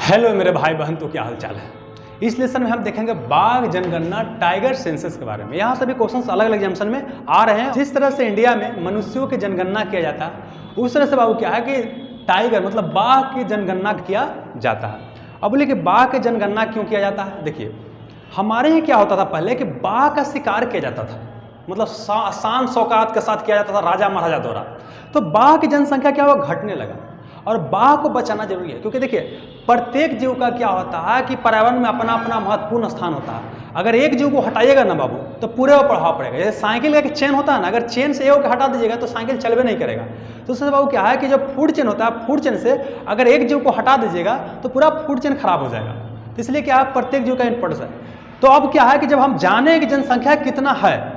Hello मेरे भाई बहन, तो क्या हाल चाल है। इस लेसन में हम देखेंगे बाघ जनगणना टाइगर सेंसस के बारे में। यहाँ सभी क्वेश्चंस अलग अलग एग्जामिनेशन में आ रहे हैं। जिस तरह से इंडिया में मनुष्यों की जनगणना किया जाता है, उस तरह से बाबू क्या है कि टाइगर मतलब बाघ की जनगणना किया जाता है। अब बोलिए कि बाघ की जनगणना क्यों किया जाता है। देखिए, हमारे यहाँ क्या होता था पहले कि बाघ का शिकार किया जाता था, मतलब शान शौकात के साथ किया जाता था राजा महाराजा द्वारा। तो बाघ की जनसंख्या क्या हुआ, घटने लगा। और बाघ को बचाना जरूरी है, क्योंकि देखिए प्रत्येक जीव का क्या होता है कि पर्यावरण में अपना अपना महत्वपूर्ण स्थान होता है। अगर एक जीव को हटाइएगा ना बाबू, तो पूरे पर प्रभाव पड़ेगा। जैसे साइकिल का एक चेन होता है ना, अगर चेन से एक हटा दीजिएगा तो साइकिल चलवे नहीं करेगा। तो उससे बाबू क्या है कि जो फूड चेन होता है, फूड चेन से अगर एक जीव को हटा दीजिएगा तो पूरा फूड चेन खराब हो जाएगा। तो इसलिए क्या है, प्रत्येक जीव का इंपॉर्टेंस है। तो अब क्या है कि जब हम जाने की जनसंख्या कितना है,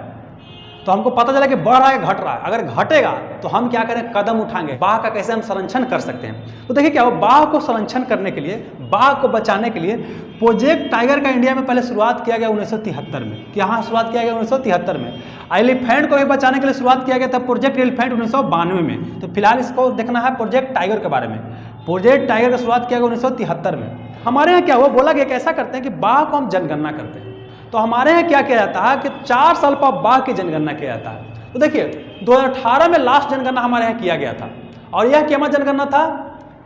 तो हमको पता चला कि बढ़ रहा है घट रहा है। अगर घटेगा तो हम क्या करें, कदम उठाएंगे। बाघ का कैसे हम संरक्षण कर सकते हैं। तो देखिए क्या हो, बाघ को संरक्षण करने के लिए, बाघ को बचाने के लिए प्रोजेक्ट टाइगर का इंडिया में पहले शुरुआत किया गया 1973 में। यहाँ शुरुआत किया गया 1973 में। एलिफेंट को भी बचाने के लिए शुरुआत किया गया था प्रोजेक्ट एलिफेंट 1992 में। तो फिलहाल इसको देखना है प्रोजेक्ट टाइगर के बारे में। प्रोजेक्ट टाइगर की शुरुआत किया गया 1973 में। हमारे यहाँ क्या हुआ, बोला कि कैसा करते हैं कि बाघ को हम जनगणना करते हैं। तो हमारे यहाँ क्या किया जाता है कि 4 साल पर बाघ की जनगणना किया जाता है। तो देखिए 2018 में लास्ट जनगणना हमारे यहाँ किया गया था, और यह क्या जनगणना था,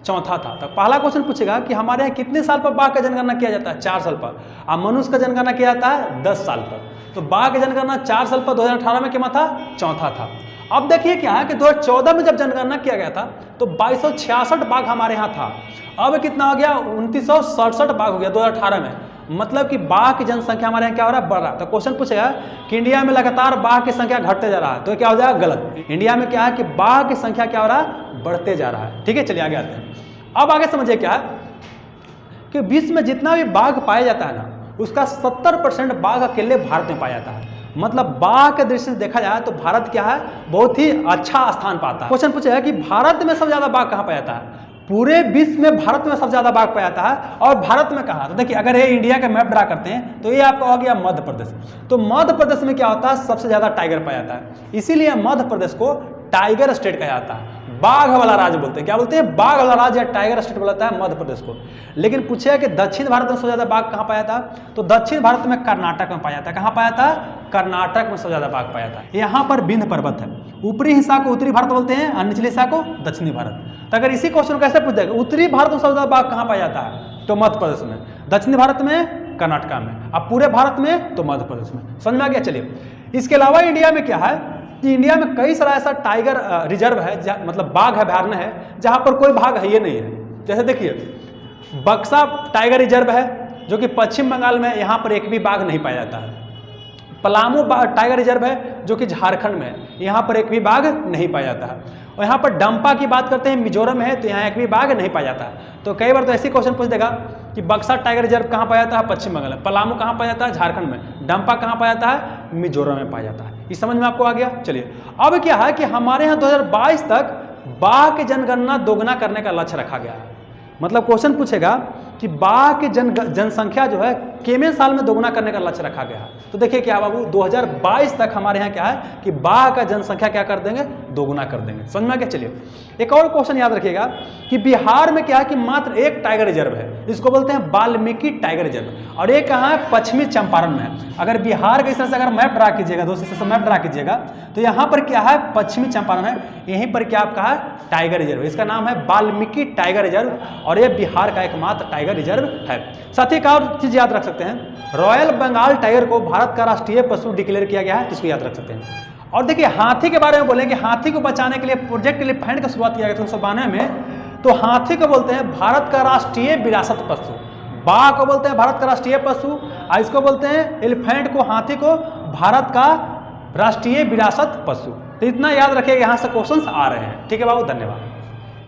चौथा था। तो पहला क्वेश्चन पूछेगा कि हमारे यहाँ कितने साल पर बाघ का जनगणना किया जाता है, 4 साल पर। और मनुष्य का जनगणना किया जाता है 10 साल पर। तो बाघ की जनगणना 4 साल पर 2018 में क्या था, चौथा था। अब देखिए क्या है कि 2014 में जब जनगणना किया गया था तो 2266 बाघ हमारे यहाँ था। अब कितना हो गया, 2967 बाघ हो गया 2018 में। मतलब कि बाघ की जनसंख्या हमारे यहाँ क्या हो रहा है, बढ़ रहा है। तो क्वेश्चन पूछेगा कि इंडिया में लगातार बाघ की संख्या घटते जा रहा है, तो क्या हो जाएगा, गलत। इंडिया में क्या है कि बाघ की संख्या क्या हो रहा है, बढ़ते जा रहा है। ठीक है, चलिए आगे आते हैं। अब आगे समझिए क्या है कि विश्व में जितना भी बाघ पाया जाता है ना, उसका 70% बाघ अकेले भारत में पाया जाता है। मतलब बाघ के दृष्टि से देखा जाए तो भारत क्या है, बहुत ही अच्छा स्थान पाता है। क्वेश्चन पूछेगा कि भारत में सबसे ज्यादा बाघ कहाँ पाया जाता है। पूरे विश्व में भारत में सबसे ज्यादा बाघ पाया जाता है, और भारत में कहाँ। तो देखिए अगर ये इंडिया का मैप ड्रा करते हैं तो ये आपका हो गया मध्य प्रदेश। तो मध्य प्रदेश में क्या होता है, सबसे ज्यादा टाइगर पाया जाता है। इसीलिए मध्य प्रदेश को टाइगर स्टेट कहा जाता है, बाघ वाला राज्य बोलते हैं। क्या बोलते हैं, बाघ वाला राज्य या टाइगर स्टेट बोलता है मध्य प्रदेश को। लेकिन पूछे कि दक्षिण भारत में सबसे ज्यादा बाघ कहाँ पाया था, तो दक्षिण भारत में कर्नाटक में पाया जाता है। कहाँ पाया था, कर्नाटक में सबसे ज्यादा बाघ पाया था। यहाँ पर विंध्य पर्वत है। ऊपरी हिस्सा को उत्तरी भारत बोलते हैं और निचले हिस्सा को दक्षिणी भारत। तो अगर इसी क्वेश्चन कैसे पूछ जाएगा, उत्तरी भारत में सबसे ज्यादा बाघ कहाँ पाया जाता है, तो मध्य प्रदेश में। दक्षिणी भारत में कर्नाटक में, अब पूरे भारत में तो मध्य प्रदेश में। समझ में आ गया। चलिए, इसके अलावा इंडिया में क्या है कि इंडिया में कई सारा ऐसा टाइगर रिजर्व है, मतलब बाघ अभयारण्य है, जहां पर कोई बाघ है ये नहीं है। जैसे देखिए बक्सा टाइगर रिजर्व है जो कि पश्चिम बंगाल में, यहाँ पर एक भी बाघ नहीं पाया जाता है। पलामू टाइगर रिजर्व है जो कि झारखंड में है, यहाँ पर एक भी बाघ नहीं पाया जाता है। और यहाँ पर डंपा की बात करते हैं, मिजोरम है, तो यहाँ एक भी बाघ नहीं पाया जाता है। तो कई बार तो ऐसे क्वेश्चन पूछ देगा कि बक्सा टाइगर रिजर्व कहाँ पाया जाता है, पश्चिम बंगाल में। पलामू कहाँ पाया जाता है, झारखंड में। डंपा कहाँ पाया जाता है, मिजोरम में पाया जाता है। इस समझ में आपको आ गया। चलिए, अब क्या है कि हमारे यहाँ 2022 तक बाघ की जनगणना दोगुना करने का लक्ष्य रखा गया है। मतलब क्वेश्चन पूछेगा कि बाघ की जनसंख्या जो है कितने साल में दोगुना करने का लक्ष्य रखा गया है। तो देखिए क्या बाबू, 2022 तक हमारे यहाँ क्या है कि बाघ का जनसंख्या क्या कर देंगे, दोगुना कर देंगे। समझ में आ गया। चलिए, एक और क्वेश्चन याद रखिएगा कि बिहार में क्या है कि मात्र एक टाइगर रिजर्व है, इसको बोलते हैं वाल्मीकि टाइगर रिजर्व। और ये कहाँ है, पश्चिमी चंपारण में है। अगर बिहार के इस तरह से अगर मैप ड्रा कीजिएगा, दोस्तों इस तरह से मैप ड्रा कीजिएगा, तो यहाँ पर क्या है, पश्चिमी चंपारण है। यहीं पर क्या आपका है, टाइगर रिजर्व। इसका नाम है वाल्मीकि टाइगर रिजर्व, और यह बिहार का एकमात्र टाइगर रिजर्व है। साथ ही एक और चीज याद रख सकते हैं, रॉयल बंगाल टाइगर को भारत का राष्ट्रीय पशु डिक्लेयर किया गया है, इसको याद रख सकते हैं। और देखिए हाथी के बारे में बोले कि हाथी को बचाने के लिए प्रोजेक्ट एलिफेंट की शुरुआत किया गया था 1992 में। तो हाथी को बोलते हैं भारत का राष्ट्रीय विरासत पशु। बाघ को बोलते हैं भारत का राष्ट्रीय पशु, और इसको बोलते हैं एलिफेंट को, हाथी को भारत का राष्ट्रीय विरासत पशु। तो इतना याद रखिएगा, यहाँ से क्वेश्चंस आ रहे हैं। ठीक है बाबू, धन्यवाद।